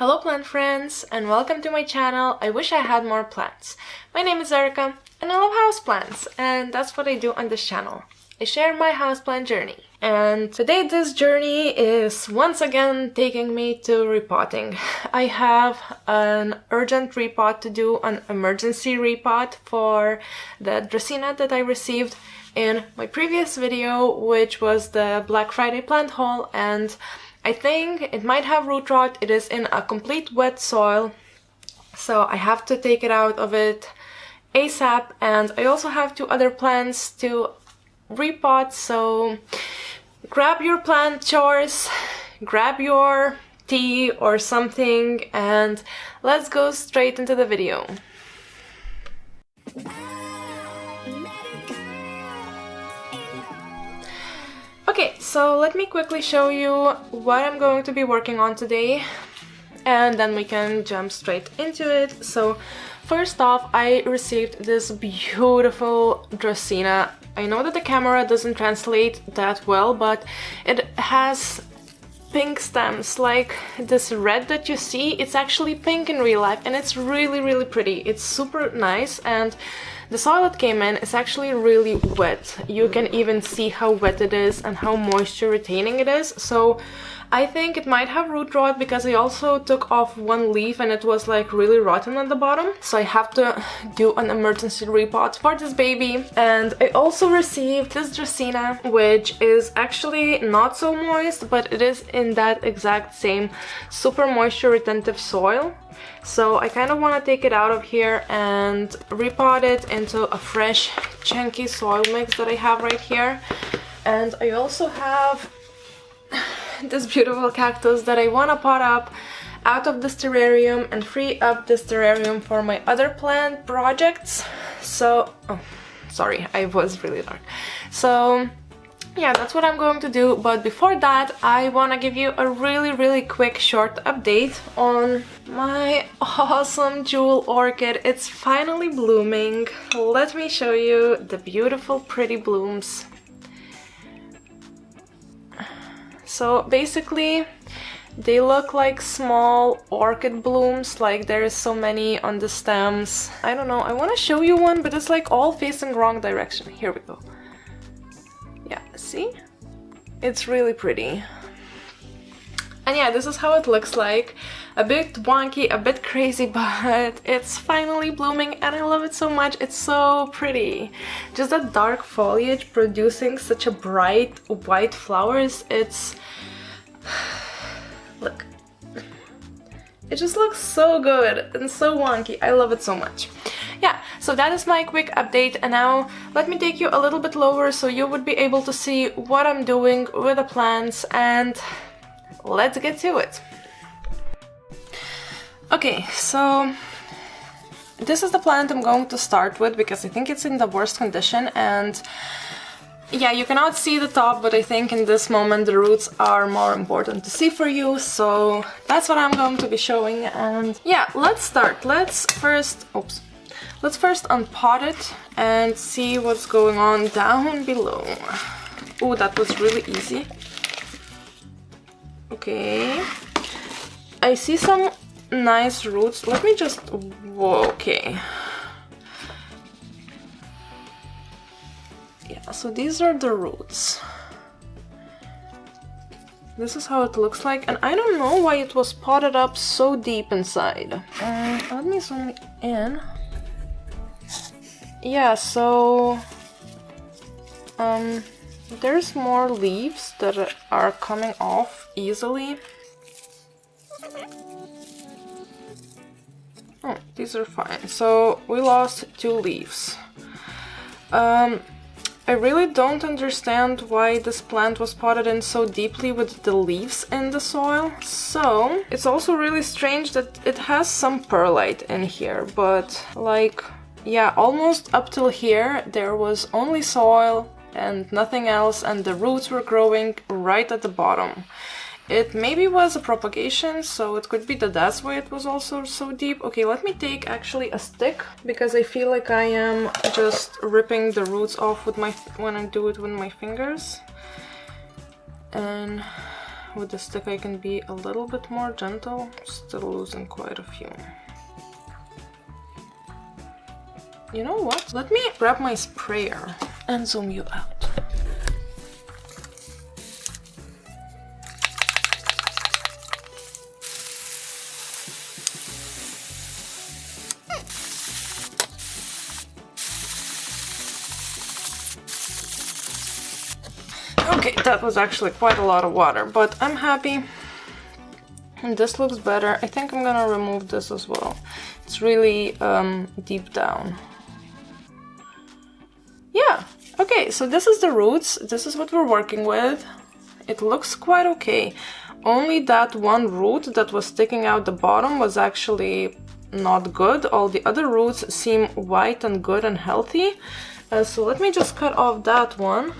Hello plant friends and welcome to my channel. I wish I had more plants. My name is Erica and I love houseplants, and that's what I do on this channel. I share my houseplant journey. And today this journey is once again taking me to repotting. I have an urgent repot to do, an emergency repot for the Dracaena that I received in my previous video, which was the Black Friday plant haul, and I think it might have Rootrot. It is in a complete wet soil, so I have to take it out of it ASAP, and I also have two other plants to repot, so grab your plant chores, grab your tea or something, and let's go straight into the video. Okay, so let me quickly show you what I'm going to be working on today, and then we can jump straight into it. So first off, I received this beautiful Dracaena. I know that the camera doesn't translate that well, but it has pink stems, like this red that you see. It's actually pink in real life, and it's really pretty. It's super nice, and the soil it came in is actually really wet. You can even see how wet it is and how moisture retaining it is. So I think it might have root rot because I also took off one leaf and it was like really rotten at the bottom. So I have to do an emergency repot for this baby. And I also received this Dracaena, which is actually not so moist, but it is in that exact same super moisture retentive soil. So I kind of want to take it out of here and repot it into a fresh chunky soil mix that I have right here. And I also have this beautiful cactus that I want to pot up out of this terrarium and free up this terrarium for my other plant projects. So, oh, sorry, I was really dark. So yeah, that's what I'm going to do, but before that I want to give you a really quick short update on my awesome jewel orchid. It's finally blooming. Let me show you the beautiful pretty blooms. So basically they look like small orchid blooms, like there is so many on the stems. I don't know, I want to show you one, but it's like all facing wrong direction. Here we go. Yeah, see? It's really pretty. And yeah, this is how it looks like. A bit wonky, a bit crazy, but it's finally blooming and I love it so much. It's so pretty. Just that dark foliage producing such a bright white flowers. It's... Look. It just looks so good and so wonky. I love it so much. Yeah, so that is my quick update, and now let me take you a little bit lower so you would be able to see what I'm doing with the plants, and let's get to it. Okay, so this is the plant I'm going to start with because I think it's in the worst condition, and yeah, you cannot see the top, but I think in this moment the roots are more important to see for you, so that's what I'm going to be showing. And yeah, let's start. Let's first unpot it and see what's going on down below. Oh, that was really easy. Okay, I see some nice roots. Let me just... Whoa, okay. Yeah, so these are the roots. This is how it looks like, and I don't know why it was potted up so deep inside. Let me zoom in. Yeah, so there's more leaves that are coming off easily. Oh, these are fine. So we lost 2 leaves. I really don't understand why this plant was potted in so deeply with the leaves in the soil. So it's also really strange that it has some perlite in here, but like, yeah, almost up till here there was only soil and nothing else, and the roots were growing right at the bottom. It maybe was a propagation, so it could be that that's why it was also so deep. Okay, let me take actually a stick, because I feel like I am just ripping the roots off with when I do it with my fingers. And with the stick I can be a little bit more gentle. Still losing quite a few. You know what? Let me grab my sprayer and zoom you out. Okay, that was actually quite a lot of water, but I'm happy. And this looks better. I think I'm gonna remove this as well. It's really deep down. Yeah, okay, so this is the roots. This is what we're working with. It looks quite okay. Only that one root that was sticking out the bottom was actually not good. All the other roots seem white and good and healthy. So let me just cut off that one.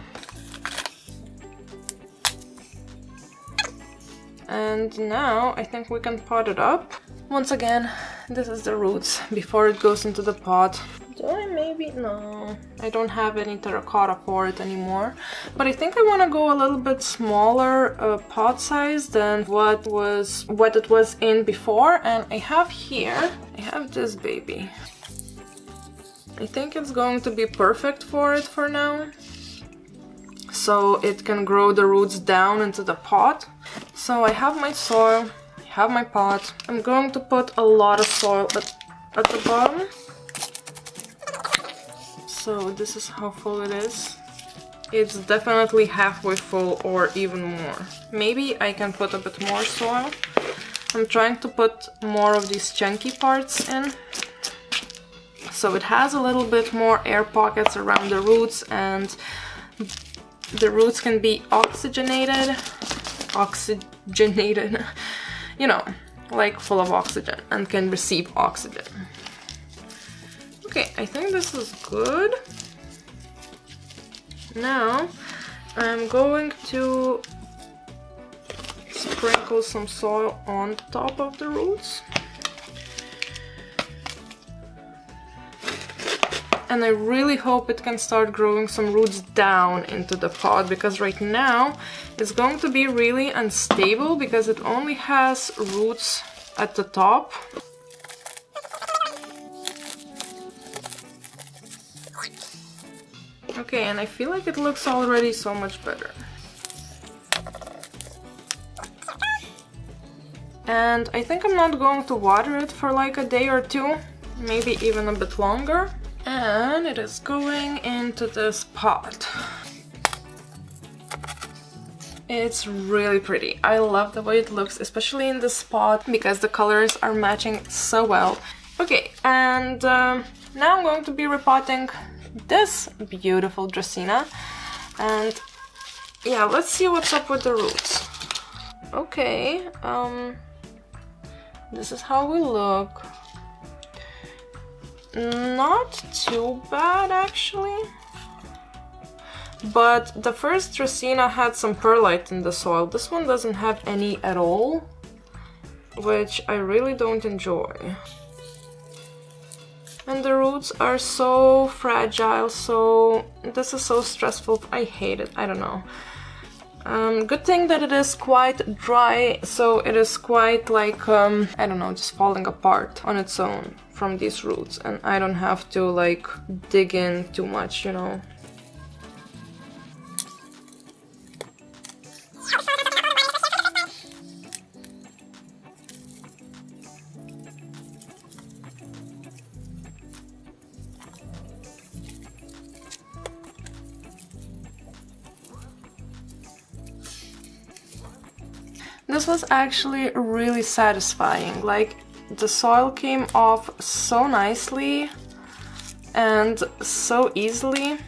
And now I think we can pot it up. Once again, this is the roots before it goes into the pot. Do I maybe? No, I don't have any terracotta for it anymore. But I think I want to go a little bit smaller pot size than what it was in before. And I have here, I have this baby. I think it's going to be perfect for it for now. So it can grow the roots down into the pot. So I have my soil, I have my pot. I'm going to put a lot of soil at the bottom. So this is how full it is. It's definitely halfway full or even more. Maybe I can put a bit more soil. I'm trying to put more of these chunky parts in. So it has a little bit more air pockets around the roots and the roots can be oxygenated, you know, like full of oxygen and can receive oxygen. Okay, I think this is good. Now I'm going to sprinkle some soil on top of the roots. And I really hope it can start growing some roots down into the pot, because right now it's going to be really unstable because it only has roots at the top. Okay, and I feel like it looks already so much better. And I think I'm not going to water it for like a day or two, maybe even a bit longer. And it is going into this pot. It's really pretty. I love the way it looks, especially in this pot, because the colors are matching so well. Okay, and now I'm going to be repotting this beautiful Dracaena. And yeah, let's see what's up with the roots. Okay, this is how we look. Not too bad actually, but the first Dracaena had some perlite in the soil. This one doesn't have any at all, which I really don't enjoy. And the roots are so fragile, so this is so stressful. I hate it, I don't know. Good thing that it is quite dry, so it is quite like, I don't know, just falling apart on its own from these roots, and I don't have to like dig in too much, you know. This was actually really satisfying, like the soil came off so nicely and so easily.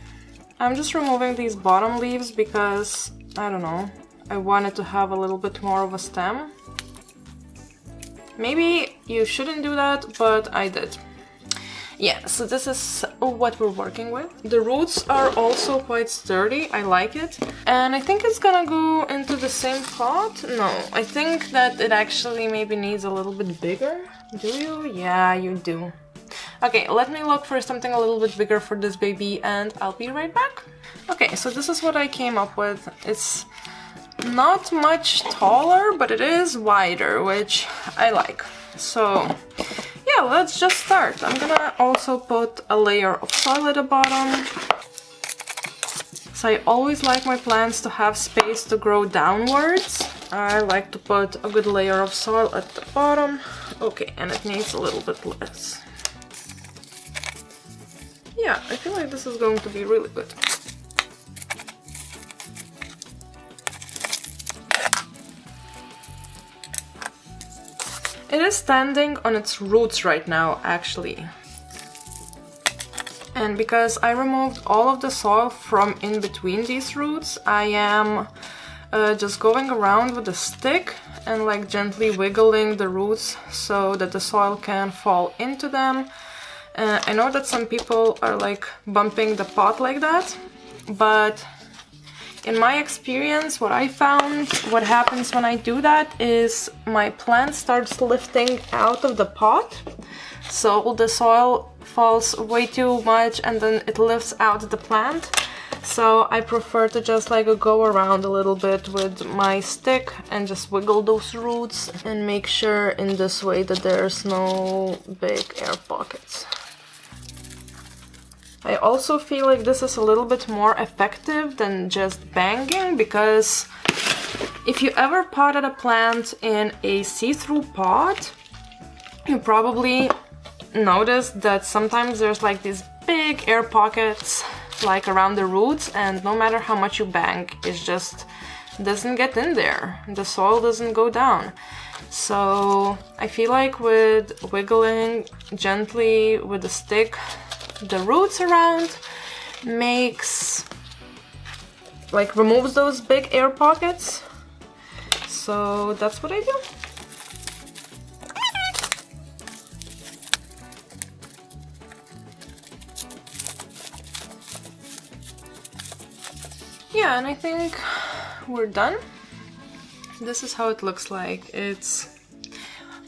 I'm just removing these bottom leaves because, I don't know, I wanted to have a little bit more of a stem. Maybe you shouldn't do that, but I did. Yeah, so this is what we're working with. The roots are also quite sturdy, I like it. And I think it's gonna go into the same pot. No, I think that it actually maybe needs a little bit bigger. Do you? Yeah, you do. Okay, let me look for something a little bit bigger for this baby and I'll be right back. Okay, so this is what I came up with. It's not much taller, but it is wider, which I like. So yeah, let's just start. I'm gonna also put a layer of soil at the bottom. So I always like my plants to have space to grow downwards. I like to put a good layer of soil at the bottom. Okay, and it needs a little bit less. Yeah, I feel like this is going to be really good. It is standing on its roots right now, actually. And because I removed all of the soil from in between these roots, I am just going around with a stick and like gently wiggling the roots so that the soil can fall into them. I know that some people are like bumping the pot like that, but in my experience, what I found, what happens when I do that is my plant starts lifting out of the pot, so the soil falls way too much and then it lifts out the plant. So I prefer to just like go around a little bit with my stick and just wiggle those roots and make sure in this way that there's no big air pockets. I also feel like this is a little bit more effective than just banging, because if you ever potted a plant in a see-through pot, you probably noticed that sometimes there's like these big air pockets like around the roots, and no matter how much you bang, it just doesn't get in there. The soil doesn't go down. So I feel like with wiggling gently with the stick the roots around makes, like, removes those big air pockets. So that's what I do. Yeah, and I think we're done. This is how it looks like. It's,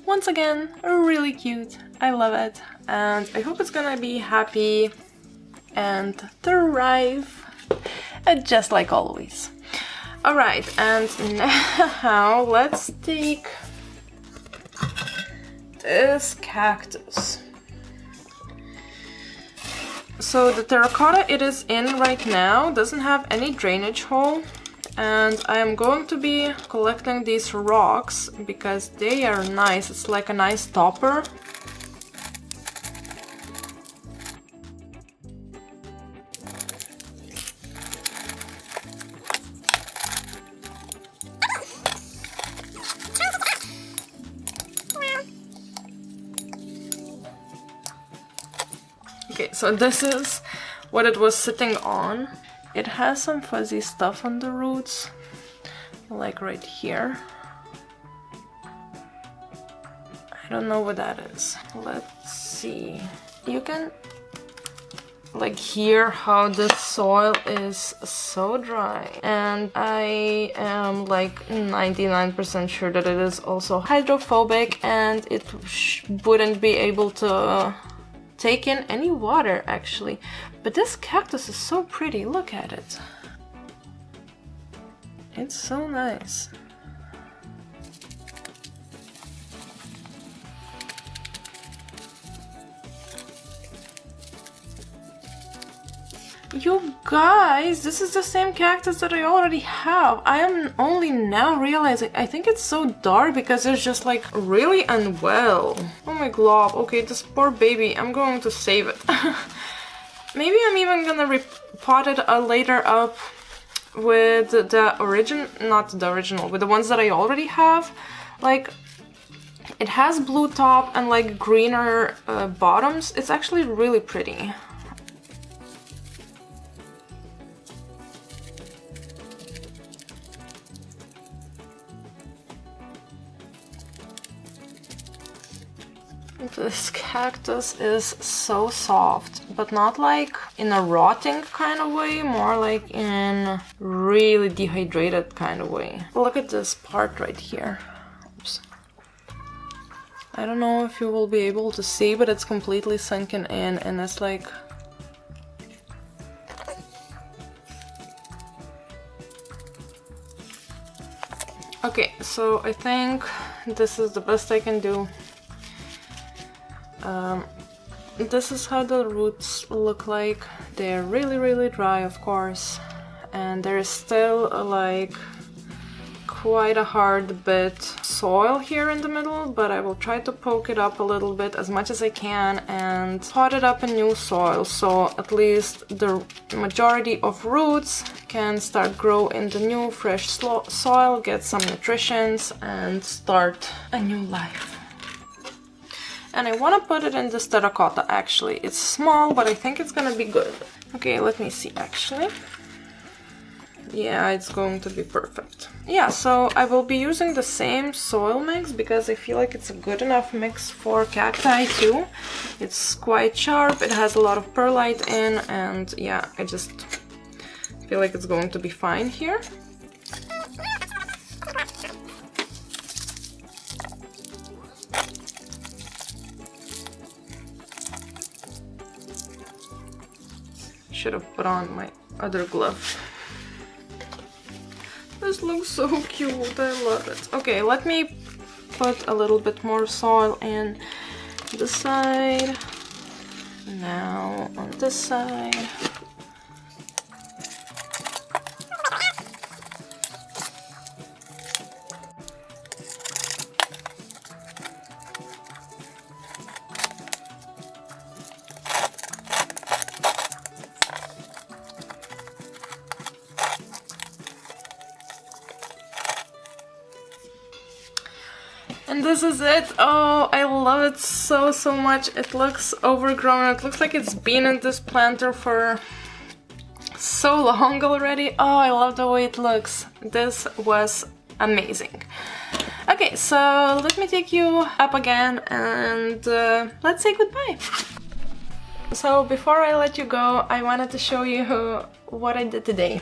once again, really cute. I love it. And I hope it's gonna be happy and thrive, just like always. Alright, and now let's take this cactus. So the terracotta it is in right now doesn't have any drainage hole, and I am going to be collecting these rocks because they are nice. It's like a nice topper. Okay, so this is what it was sitting on. It has some fuzzy stuff on the roots, like right here. I don't know what that is. Let's see. You can like hear how the soil is so dry, and I am like 99% sure that it is also hydrophobic and it wouldn't be able to take in any water actually. But this cactus is so pretty, look at it. It's so nice. You guys, this is the same cactus that I already have. I am only now realizing, I think it's so dark because it's just like really unwell. Oh my glob, okay, this poor baby, I'm going to save it. Maybe I'm even gonna repot it later up with the not the original, with the ones that I already have. Like, it has blue top and like greener bottoms. It's actually really pretty. This cactus is so soft, but not like in a rotting kind of way, more like in really dehydrated kind of way. Look at this part right here. Oops. I don't know if you will be able to see, but it's completely sunken in, and it's like... Okay, so I think this is the best I can do. This is how the roots look like. They're really dry, of course, and there is still like quite a hard bit soil here in the middle, but I will try to poke it up a little bit as much as I can and pot it up in new soil, so at least the majority of roots can start grow in the new fresh soil, get some nutritions and start a new life. And I want to put it in this terracotta actually. It's small, but I think it's gonna be good. Okay, let me see actually. Yeah, it's going to be perfect. Yeah, so I will be using the same soil mix because I feel like it's a good enough mix for cacti too. It's quite sharp, it has a lot of perlite in, and yeah, I just feel like it's going to be fine here. Should have put on my other glove. This looks so cute, I love it. Okay, let me put a little bit more soil in the side. Now on this side. And this is it. Oh, I love it so much. It looks overgrown. It looks like it's been in this planter for so long already. Oh, I love the way it looks. This was amazing. Okay, so let me take you up again and let's say goodbye. So before I let you go, I wanted to show you what I did today.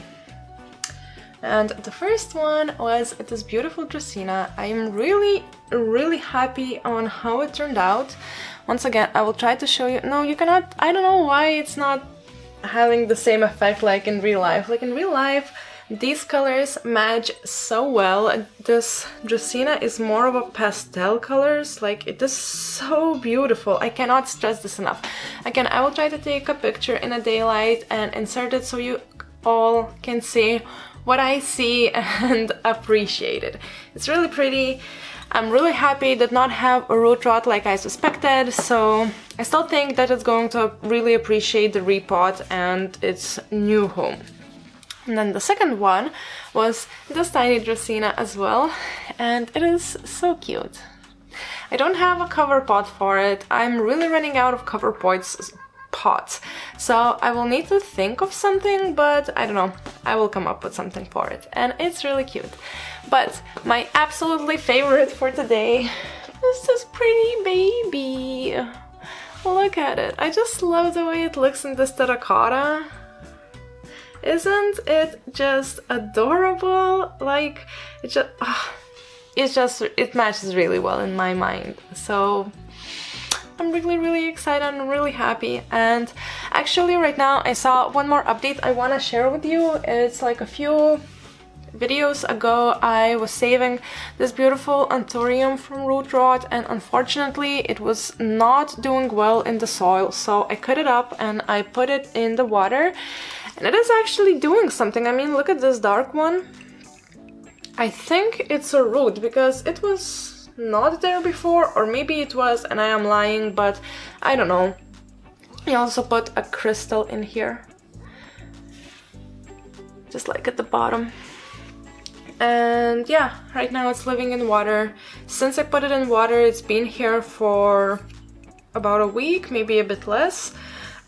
And the first one was this beautiful Dracaena. I am really happy on how it turned out. Once again, I will try to show you. No, you cannot. I don't know why it's not having the same effect like in real life. Like in real life, these colors match so well. This Dracaena is more of a pastel colors. Like, it is so beautiful. I cannot stress this enough. Again, I will try to take a picture in a daylight and insert it so you all can see what I see and appreciate it. It's really pretty. I'm really happy it did not have a Rootrot like I suspected, so I still think that it's going to really appreciate the repot and its new home. And then the second one was this tiny Dracaena as well, and it is so cute. I don't have a cover pot for it. I'm really running out of cover pots, so I will need to think of something, but I don't know, I will come up with something for it, and it's really cute. But my absolutely favorite for today is this pretty baby. Look at it. I just love the way it looks in this terracotta. Isn't it just adorable? Like, it matches really well in my mind. So I'm really excited and really happy. And actually right now I saw one more update I want to share with you. It's like a few videos ago I was saving this beautiful anthurium from Rootrot, and unfortunately it was not doing well in the soil, so I cut it up and I put it in the water, and it is actually doing something. I mean, look at this dark one. I think it's a root because it was not there before, or maybe it was and I am lying, but I don't know. I also put a crystal in here, just like at the bottom. And yeah, right now it's living in water. Since I put it in water, it's been here for about a week, maybe a bit less.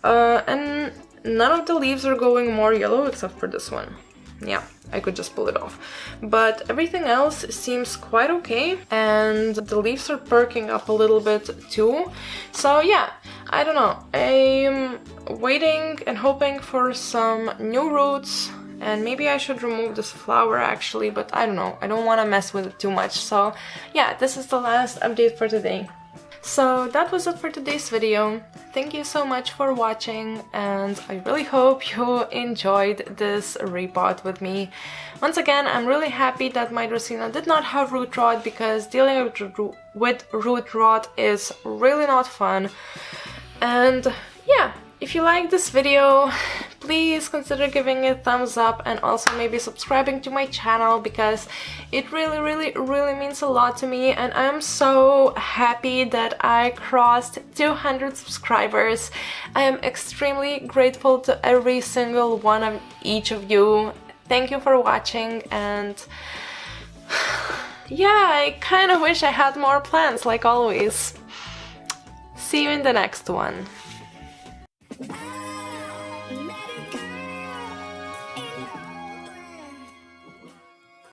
And none of the leaves are going more yellow except for this one. Yeah, I could just pull it off. But everything else seems quite okay, and the leaves are perking up a little bit too. So yeah, I don't know. I'm waiting and hoping for some new roots. And maybe I should remove this flower actually, but I don't know. I don't want to mess with it too much. So yeah, this is the last update for today. So that was it for today's video. Thank you so much for watching, and I really hope you enjoyed this repot with me. Once again, I'm really happy that my Dracaena did not have root rot, because dealing with root rot is really not fun. And yeah, if you like this video, please consider giving it a thumbs up and also maybe subscribing to my channel, because it really means a lot to me, and I'm so happy that I crossed 200 subscribers. I am extremely grateful to every single one of each of you. Thank you for watching, and yeah, I kind of wish I had more plans like always. See you in the next one.